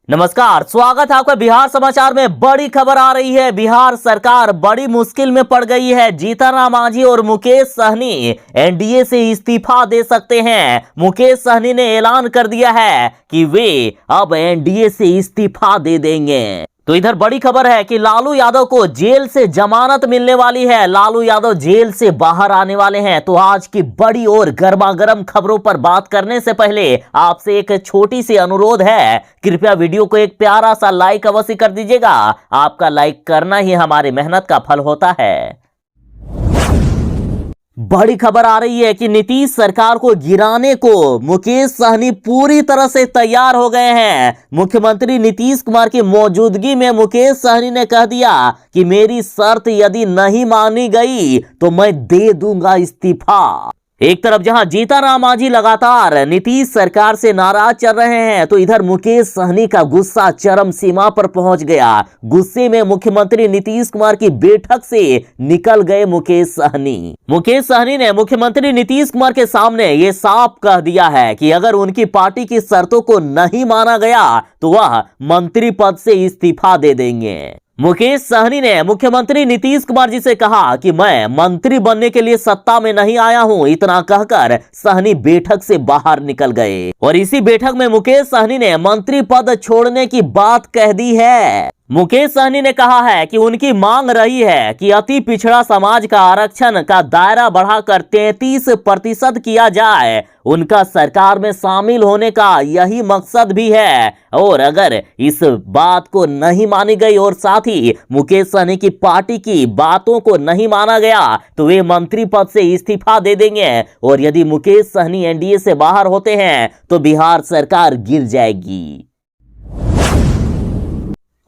नमस्कार, स्वागत है आपका बिहार समाचार में। बड़ी खबर आ रही है। बिहार सरकार बड़ी मुश्किल में पड़ गई है। जीतन मांझी और मुकेश सहनी एनडीए से इस्तीफा दे सकते हैं। मुकेश सहनी ने ऐलान कर दिया है कि वे अब एनडीए से इस्तीफा दे देंगे। तो इधर बड़ी खबर है कि लालू यादव को जेल से जमानत मिलने वाली है। लालू यादव जेल से बाहर आने वाले हैं। तो आज की बड़ी और गर्मागर्म खबरों पर बात करने से पहले आपसे एक छोटी सी अनुरोध है, कृपया वीडियो को एक प्यारा सा लाइक अवश्य कर दीजिएगा। आपका लाइक करना ही हमारी मेहनत का फल होता है। बड़ी खबर आ रही है कि नीतीश सरकार को गिराने को मुकेश सहनी पूरी तरह से तैयार हो गए हैं। मुख्यमंत्री नीतीश कुमार की मौजूदगी में मुकेश सहनी ने कह दिया कि मेरी शर्त यदि नहीं मानी गई तो मैं दे दूंगा इस्तीफा। एक तरफ जहां जीतन मांझी लगातार नीतीश सरकार से नाराज चल रहे हैं, तो इधर मुकेश सहनी का गुस्सा चरम सीमा पर पहुंच गया। गुस्से में मुख्यमंत्री नीतीश कुमार की बैठक से निकल गए मुकेश सहनी। मुकेश सहनी ने मुख्यमंत्री नीतीश कुमार के सामने ये साफ कह दिया है कि अगर उनकी पार्टी की शर्तों को नहीं माना गया तो वह मंत्री पद से इस्तीफा दे देंगे। मुकेश सहनी ने मुख्यमंत्री नीतीश कुमार जी से कहा कि मैं मंत्री बनने के लिए सत्ता में नहीं आया हूं। इतना कहकर सहनी बैठक से बाहर निकल गए और इसी बैठक में मुकेश सहनी ने मंत्री पद छोड़ने की बात कह दी है। मुकेश सहनी ने कहा है कि उनकी मांग रही है कि अति पिछड़ा समाज का आरक्षण का दायरा बढ़ाकर 33% किया जाए। उनका सरकार में शामिल होने का यही मकसद भी है और अगर इस बात को नहीं मानी गई और साथ ही मुकेश सहनी की पार्टी की बातों को नहीं माना गया तो वे मंत्री पद से इस्तीफा दे देंगे और यदि मुकेश सहनी एनडीए से बाहर होते हैं तो बिहार सरकार गिर जाएगी।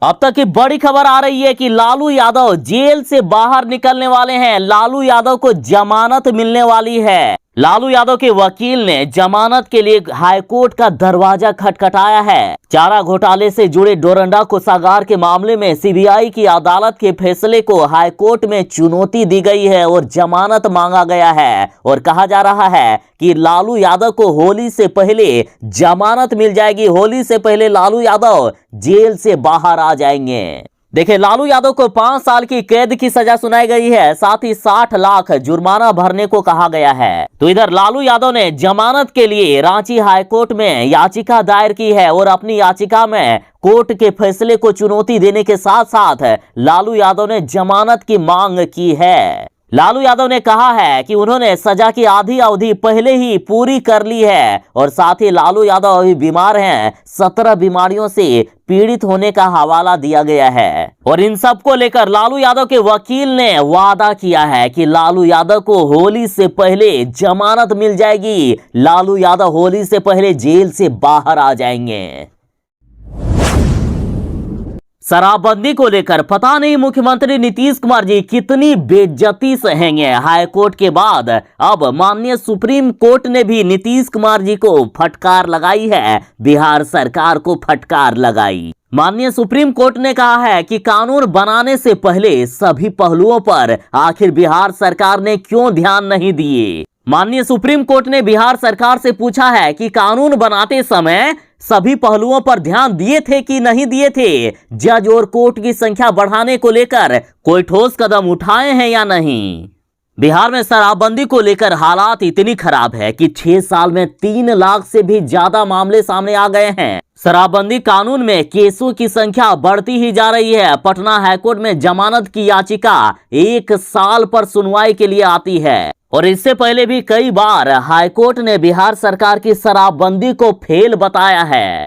अब तक की बड़ी खबर आ रही है कि लालू यादव जेल से बाहर निकलने वाले हैं। लालू यादव को जमानत मिलने वाली है। लालू यादव के वकील ने जमानत के लिए हाईकोर्ट का दरवाजा खटखटाया है। चारा घोटाले से जुड़े डोरंडा कोषागार के मामले में सीबीआई की अदालत के फैसले को हाईकोर्ट में चुनौती दी गई है और जमानत मांगा गया है और कहा जा रहा है कि लालू यादव को होली से पहले जमानत मिल जाएगी। होली से पहले लालू यादव जेल से बाहर आ जाएंगे। देखिए, लालू यादव को 5 साल की कैद की सजा सुनाई गई है, साथ ही 60 लाख जुर्माना भरने को कहा गया है। तो इधर लालू यादव ने जमानत के लिए रांची हाईकोर्ट में याचिका दायर की है और अपनी याचिका में कोर्ट के फैसले को चुनौती देने के साथ साथ लालू यादव ने जमानत की मांग की है। लालू यादव ने कहा है कि उन्होंने सजा की आधी अवधि पहले ही पूरी कर ली है और साथ ही लालू यादव अभी बीमार हैं। 17 बीमारियों से पीड़ित होने का हवाला दिया गया है और इन सब को लेकर लालू यादव के वकील ने वादा किया है कि लालू यादव को होली से पहले जमानत मिल जाएगी। लालू यादव होली से पहले जेल से बाहर आ जाएंगे। शराबबंदी को लेकर पता नहीं मुख्यमंत्री नीतीश कुमार जी कितनी बेइज्जती सहेंगे। हाईकोर्ट के बाद अब माननीय सुप्रीम कोर्ट ने भी नीतीश कुमार जी को फटकार लगाई है। बिहार सरकार को फटकार लगाई। माननीय सुप्रीम कोर्ट ने कहा है कि कानून बनाने से पहले सभी पहलुओं पर आखिर बिहार सरकार ने क्यों ध्यान नहीं दिए। माननीय सुप्रीम कोर्ट ने बिहार सरकार से पूछा है कि कानून बनाते समय सभी पहलुओं पर ध्यान दिए थे कि नहीं दिए थे। जज और कोर्ट की संख्या बढ़ाने को लेकर कोई ठोस कदम उठाए हैं या नहीं। बिहार में शराबबंदी को लेकर हालात इतनी खराब है कि 6 साल में 3 लाख से भी ज्यादा मामले सामने आ गए हैं। शराबबंदी कानून में केसों की संख्या बढ़ती ही जा रही है। पटना हाईकोर्ट में जमानत की याचिका 1 साल पर सुनवाई के लिए आती है और इससे पहले भी कई बार हाईकोर्ट ने बिहार सरकार की शराबबंदी को फेल बताया है।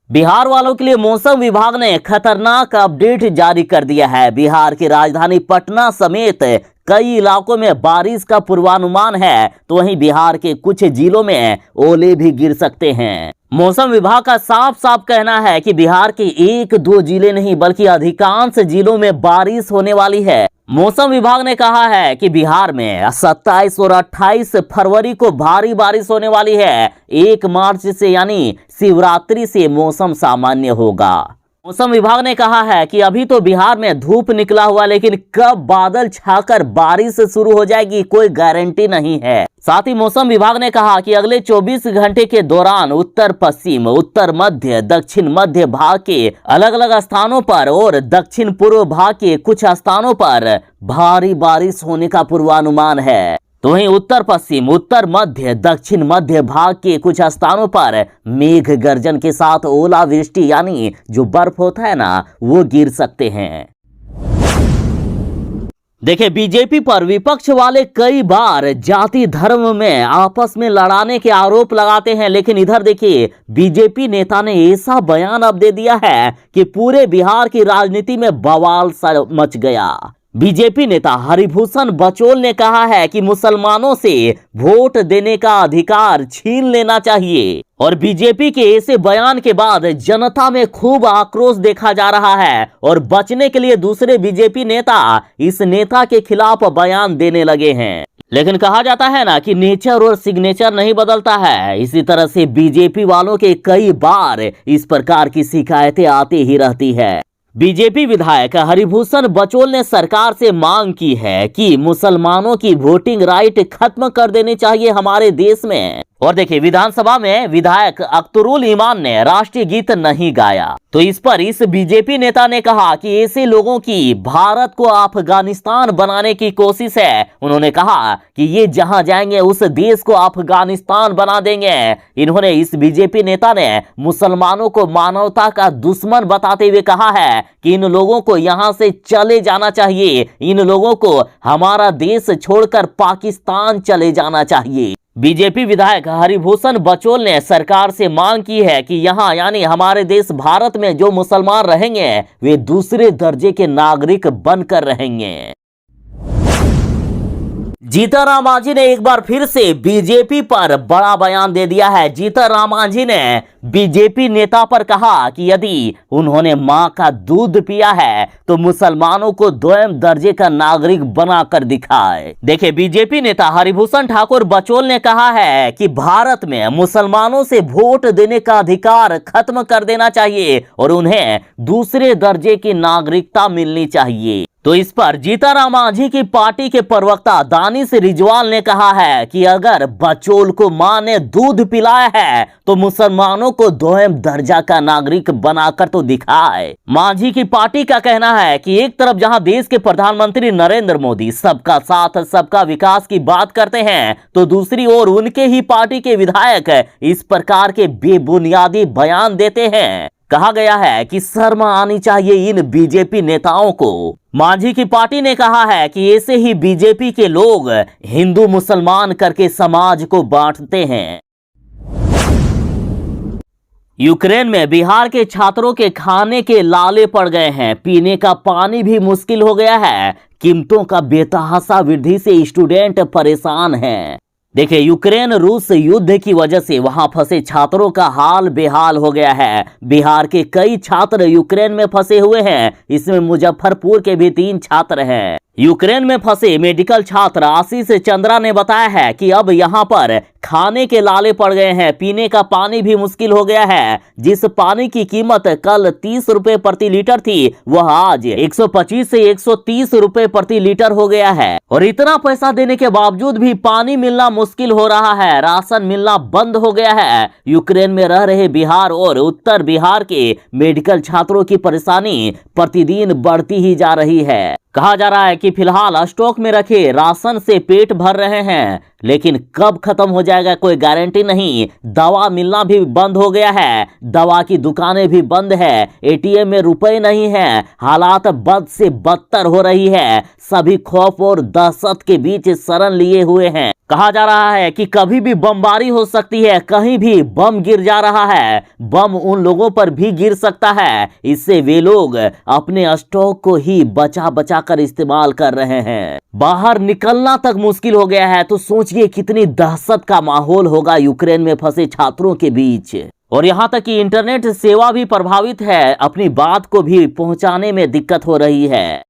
बिहार वालों के लिए मौसम विभाग ने खतरनाक अपडेट जारी कर दिया है। बिहार की राजधानी पटना समेत कई इलाकों में बारिश का पूर्वानुमान है, तो वहीं बिहार के कुछ जिलों में ओले भी गिर सकते हैं। मौसम विभाग का साफ साफ कहना है कि बिहार के 1-2 जिले नहीं बल्कि अधिकांश जिलों में बारिश होने वाली है। मौसम विभाग ने कहा है कि बिहार में 27 और 28 फरवरी को भारी बारिश होने वाली है। 1 मार्च से यानी शिवरात्रि से मौसम सामान्य होगा। मौसम विभाग ने कहा है कि अभी तो बिहार में धूप निकला हुआ, लेकिन कब बादल छाकर बारिश शुरू हो जाएगी कोई गारंटी नहीं है। साथ ही मौसम विभाग ने कहा कि अगले 24 घंटे के दौरान उत्तर पश्चिम, उत्तर मध्य, दक्षिण मध्य भाग के अलग अलग स्थानों पर और दक्षिण पूर्व भाग के कुछ स्थानों पर भारी बारिश होने का पूर्वानुमान है। तो वहीं उत्तर पश्चिम, उत्तर मध्य, दक्षिण मध्य भाग के कुछ स्थानों पर मेघ गर्जन के साथ ओलावृष्टि यानी जो बर्फ होता है ना, वो गिर सकते हैं। देखिए, बीजेपी पर विपक्ष वाले कई बार जाति धर्म में आपस में लड़ाने के आरोप लगाते हैं, लेकिन इधर देखिए बीजेपी नेता ने ऐसा बयान अब दे दिया है कि पूरे बिहार की राजनीति में बवाल सा मच गया। बीजेपी नेता हरिभूषण बचौल ने कहा है कि मुसलमानों से वोट देने का अधिकार छीन लेना चाहिए और बीजेपी के ऐसे बयान के बाद जनता में खूब आक्रोश देखा जा रहा है और बचने के लिए दूसरे बीजेपी नेता इस नेता के खिलाफ बयान देने लगे हैं। लेकिन कहा जाता है ना कि नेचर और सिग्नेचर नहीं बदलता है, इसी तरह से बीजेपी वालों के कई बार इस प्रकार की शिकायतें आती ही रहती है। बीजेपी विधायक हरिभूषण बचौल ने सरकार से मांग की है कि मुसलमानों की वोटिंग राइट खत्म कर देनी चाहिए हमारे देश में। और देखिए, विधानसभा में विधायक अख्तरुल ईमान ने राष्ट्रीय गीत नहीं गाया, तो इस पर इस बीजेपी नेता ने कहा कि ऐसे लोगों की भारत को अफगानिस्तान बनाने की कोशिश है। उन्होंने कहा कि ये जहां जाएंगे उस देश को अफगानिस्तान बना देंगे। इन्होंने इस बीजेपी नेता ने मुसलमानों को मानवता का दुश्मन बताते हुए कहा है कि इन लोगों को यहां से चले जाना चाहिए, इन लोगों को हमारा देश छोड़कर पाकिस्तान चले जाना चाहिए। बीजेपी विधायक हरिभूषण बचौल ने सरकार से मांग की है कि यहाँ यानी हमारे देश भारत में जो मुसलमान रहेंगे वे दूसरे दर्जे के नागरिक बनकर रहेंगे। जीतनराम मांझी ने एक बार फिर से बीजेपी पर बड़ा बयान दे दिया है। जीतनराम मांझी ने बीजेपी नेता पर कहा कि यदि उन्होंने मां का दूध पिया है तो मुसलमानों को द्वैम दर्जे का नागरिक बनाकर दिखाए। देखिए, बीजेपी नेता हरिभूषण ठाकुर बचौल ने कहा है कि भारत में मुसलमानों से वोट देने का अधिकार खत्म कर देना चाहिए और उन्हें दूसरे दर्जे की नागरिकता मिलनी चाहिए। तो इस पर जीतनराम मांझी की पार्टी के प्रवक्ता दानिश रिजवाल ने कहा है कि अगर बचौल को मां ने दूध पिलाया है तो मुसलमानों को दोहम दर्जा का नागरिक बनाकर तो दिखाए। मांझी की पार्टी का कहना है कि एक तरफ जहां देश के प्रधानमंत्री नरेंद्र मोदी सबका साथ सबका विकास की बात करते हैं, तो दूसरी ओर उनके ही पार्टी के विधायक इस प्रकार के बेबुनियादी बयान देते हैं। कहा गया है कि शर्म आनी चाहिए इन बीजेपी नेताओं को। मांझी की पार्टी ने कहा है कि ऐसे ही बीजेपी के लोग हिंदू मुसलमान करके समाज को बांटते हैं। यूक्रेन में बिहार के छात्रों के खाने के लाले पड़ गए हैं, पीने का पानी भी मुश्किल हो गया है। कीमतों का बेतहाशा वृद्धि से स्टूडेंट परेशान हैं। देखिए, यूक्रेन रूस युद्ध की वजह से वहां फंसे छात्रों का हाल बेहाल हो गया है। बिहार के कई छात्र यूक्रेन में फंसे हुए हैं, इसमें मुजफ्फरपुर के भी 3 छात्र हैं। यूक्रेन में फंसे मेडिकल छात्र आशीष चंद्रा ने बताया है कि अब यहां पर खाने के लाले पड़ गए हैं, पीने का पानी भी मुश्किल हो गया है। जिस पानी की कीमत कल 30 रुपए प्रति लीटर थी, वह आज 125 से 130 रुपए प्रति लीटर हो गया है। और इतना पैसा देने के बावजूद भी पानी मिलना मुश्किल हो रहा है, राशन मिलना बंद हो गया है। यूक्रेन में रह रहे बिहार और उत्तर बिहार के मेडिकल छात्रों की परेशानी प्रतिदिन बढ़ती ही जा रही है। कहा जा रहा है कि फिलहाल स्टॉक में रखे राशन से पेट भर रहे हैं, लेकिन कब खत्म हो जाएगा कोई गारंटी नहीं। दवा मिलना भी बंद हो गया है, दवा की दुकानें भी बंद है, एटीएम में रुपए नहीं है। हालात बद से बदतर हो रही है, सभी खौफ और दहशत के बीच शरण लिए हुए हैं। कहा जा रहा है कि कभी भी बमबारी हो सकती है, कहीं भी बम गिर जा रहा है, बम उन लोगों पर भी गिर सकता है। इससे वे लोग अपने स्टॉक को ही बचा बचा कर इस्तेमाल कर रहे हैं। बाहर निकलना तक मुश्किल हो गया है, तो सोचिए कितनी दहशत का माहौल होगा यूक्रेन में फंसे छात्रों के बीच। और यहां तक कि इंटरनेट सेवा भी प्रभावित है, अपनी बात को भी पहुंचाने में दिक्कत हो रही है।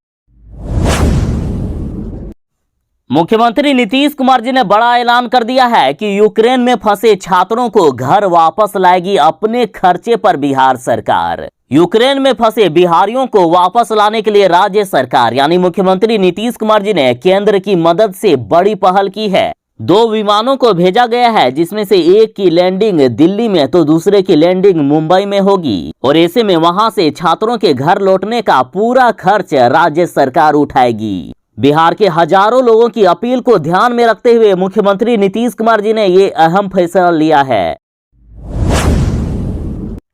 मुख्यमंत्री नीतीश कुमार जी ने बड़ा ऐलान कर दिया है कि यूक्रेन में फंसे छात्रों को घर वापस लाएगी अपने खर्चे पर बिहार सरकार। यूक्रेन में फंसे बिहारियों को वापस लाने के लिए राज्य सरकार यानी मुख्यमंत्री नीतीश कुमार जी ने केंद्र की मदद से बड़ी पहल की है। 2 विमानों को भेजा गया है, जिसमें से एक की लैंडिंग दिल्ली में तो दूसरे की लैंडिंग मुंबई में होगी और ऐसे में वहां से छात्रों के घर लौटने का पूरा खर्च राज्य सरकार उठाएगी। बिहार के हजारों लोगों की अपील को ध्यान में रखते हुए मुख्यमंत्री नीतीश कुमार जी ने ये अहम फैसला लिया है।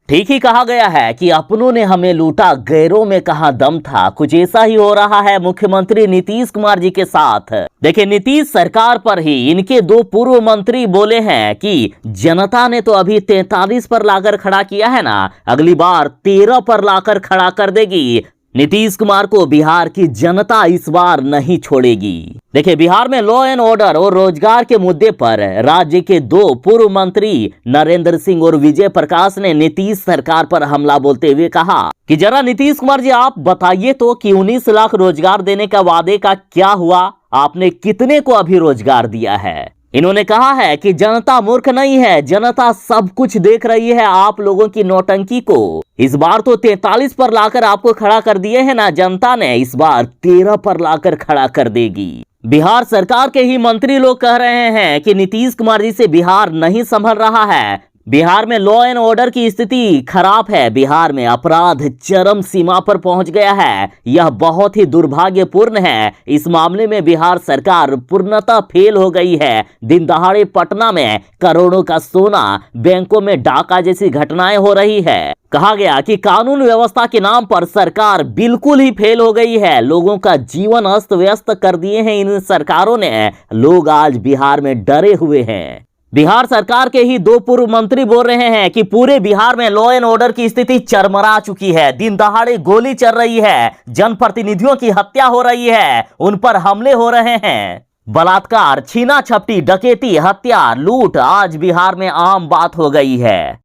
ठीक ही कहा गया है कि अपनों ने हमें लूटा, गैरों में कहां दम था। कुछ ऐसा ही हो रहा है मुख्यमंत्री नीतीश कुमार जी के साथ। देखिए, नीतीश सरकार पर ही इनके 2 पूर्व मंत्री बोले हैं कि जनता ने तो अभी 43 पर लाकर खड़ा किया है ना, अगली बार 13 पर लाकर खड़ा कर देगी। नीतीश कुमार को बिहार की जनता इस बार नहीं छोड़ेगी। देखिए, बिहार में लॉ एंड ऑर्डर और रोजगार के मुद्दे पर राज्य के 2 पूर्व मंत्री नरेंद्र सिंह और विजय प्रकाश ने नीतीश सरकार पर हमला बोलते हुए कहा कि जरा नीतीश कुमार जी आप बताइए तो कि 19 लाख रोजगार देने का वादे का क्या हुआ, आपने कितने को अभी रोजगार दिया है। इन्होंने कहा है कि जनता मूर्ख नहीं है, जनता सब कुछ देख रही है आप लोगों की नौटंकी को। इस बार तो 43 पर लाकर आपको खड़ा कर दिए है ना जनता ने, इस बार 13 पर लाकर खड़ा कर देगी। बिहार सरकार के ही मंत्री लोग कह रहे हैं कि नीतीश कुमार जी से बिहार नहीं संभल रहा है। बिहार में लॉ एंड ऑर्डर की स्थिति खराब है, बिहार में अपराध चरम सीमा पर पहुंच गया है। यह बहुत ही दुर्भाग्यपूर्ण है। इस मामले में बिहार सरकार पूर्णतः फेल हो गई है। दिन दहाड़े पटना में करोड़ों का सोना, बैंकों में डाका जैसी घटनाएं हो रही है। कहा गया कि कानून व्यवस्था के नाम पर सरकार बिल्कुल ही फेल हो गई है। लोगों का जीवन अस्त व्यस्त कर दिए हैं इन सरकारों ने। लोग आज बिहार में डरे हुए हैं। बिहार सरकार के ही 2 पूर्व मंत्री बोल रहे हैं कि पूरे बिहार में लॉ एंड ऑर्डर की स्थिति चरमरा चुकी है। दिन दहाड़े गोली चल रही है, जनप्रतिनिधियों की हत्या हो रही है, उन पर हमले हो रहे हैं। बलात्कार, छीना झपटी, डकैती, हत्या, लूट आज बिहार में आम बात हो गई है।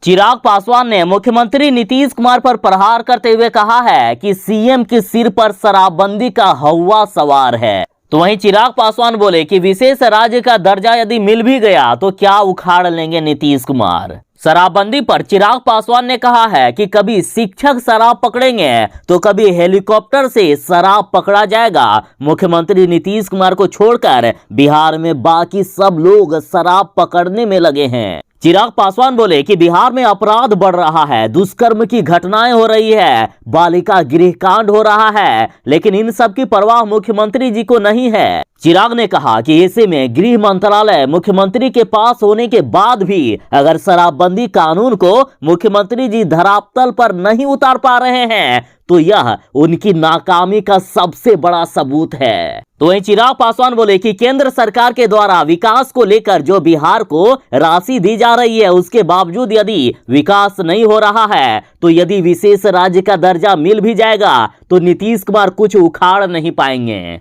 चिराग पासवान ने मुख्यमंत्री नीतीश कुमार पर प्रहार करते हुए कहा है कि सीएम के सिर पर शराबबंदी का हौवा सवार है। तो वहीं चिराग पासवान बोले कि विशेष राज्य का दर्जा यदि मिल भी गया तो क्या उखाड़ लेंगे नीतीश कुमार। शराबबंदी पर चिराग पासवान ने कहा है कि कभी शिक्षक शराब पकड़ेंगे तो कभी हेलीकॉप्टर से शराब पकड़ा जाएगा। मुख्यमंत्री नीतीश कुमार को छोड़कर बिहार में बाकी सब लोग शराब पकड़ने में लगे हैं। चिराग पासवान बोले कि बिहार में अपराध बढ़ रहा है, दुष्कर्म की घटनाएं हो रही है, बालिका गृह कांड हो रहा है, लेकिन इन सब की परवाह मुख्यमंत्री जी को नहीं है। चिराग ने कहा कि ऐसे में गृह मंत्रालय मुख्यमंत्री के पास होने के बाद भी अगर शराबबंदी कानून को मुख्यमंत्री जी धरातल पर नहीं उतार पा रहे हैं तो यह उनकी नाकामी का सबसे बड़ा सबूत है। तो वहीं चिराग पासवान बोले कि केंद्र सरकार के द्वारा विकास को लेकर जो बिहार को राशि दी जा रही है उसके बावजूद यदि विकास नहीं हो रहा है तो यदि विशेष राज्य का दर्जा मिल भी जाएगा तो नीतीश कुमार कुछ उखाड़ नहीं पाएंगे।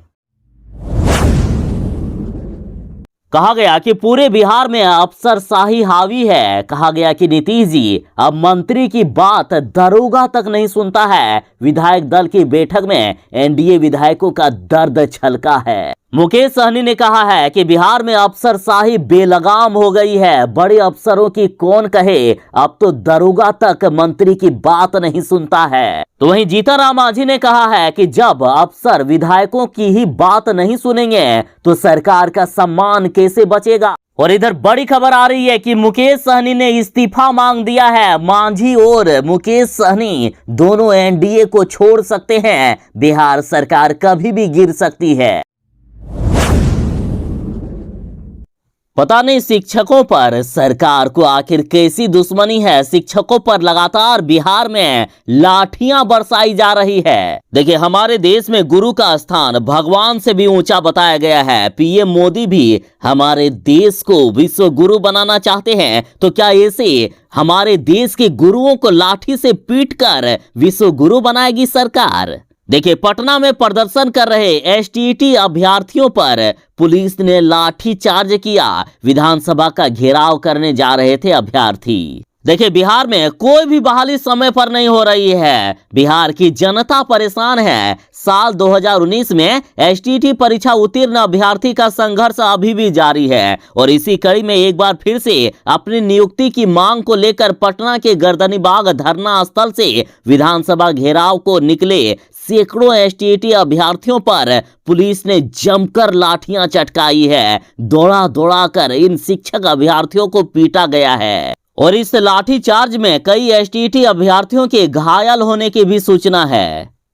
कहा गया कि पूरे बिहार में अफसरशाही हावी है। कहा गया कि नीतीश जी अब मंत्री की बात दरोगा तक नहीं सुनता है। विधायक दल की बैठक में एनडीए विधायकों का दर्द छलका है। मुकेश सहनी ने कहा है कि बिहार में अफसरशाही बेलगाम हो गई है। बड़े अफसरों की कौन कहे, अब तो दरोगा तक मंत्री की बात नहीं सुनता है। तो वहीं जीतन राम मांझी ने कहा है कि जब अफसर विधायकों की ही बात नहीं सुनेंगे तो सरकार का सम्मान कैसे बचेगा। और इधर बड़ी खबर आ रही है कि मुकेश सहनी ने इस्तीफा मांग दिया है। मांझी और मुकेश सहनी दोनों एनडीए को छोड़ सकते हैं। बिहार सरकार कभी भी गिर सकती है। पता नहीं शिक्षकों पर सरकार को आखिर कैसी दुश्मनी है। शिक्षकों पर लगातार बिहार में लाठियां बरसाई जा रही है। देखिए, हमारे देश में गुरु का स्थान भगवान से भी ऊंचा बताया गया है। पीएम मोदी भी हमारे देश को विश्व गुरु बनाना चाहते हैं, तो क्या ऐसे हमारे देश के गुरुओं को लाठी से पीटकर विश्व गुरु बनाएगी सरकार। देखिए, पटना में प्रदर्शन कर रहे एसटीईटी अभ्यर्थियों पर पुलिस ने लाठी चार्ज किया। विधानसभा का घेराव करने जा रहे थे अभ्यर्थी। देखिए, बिहार में कोई भी बहाली समय पर नहीं हो रही है। बिहार की जनता परेशान है। साल 2019 में एसटीईटी परीक्षा उत्तीर्ण अभ्यर्थी का संघर्ष अभी भी जारी है और इसी कड़ी में एक बार फिर से अपनी नियुक्ति की मांग को लेकर पटना के गर्दनीबाग धरना स्थल से विधानसभा घेराव को निकले सैकड़ों एसटीईटी अभ्यर्थियों पर पुलिस ने जमकर लाठियां चटकाई है। दौड़ा दौड़ा कर इन शिक्षक अभ्यर्थियों को पीटा गया है और इस लाठीचार्ज में कई एसटीईटी अभ्यर्थियों के घायल होने की भी सूचना है।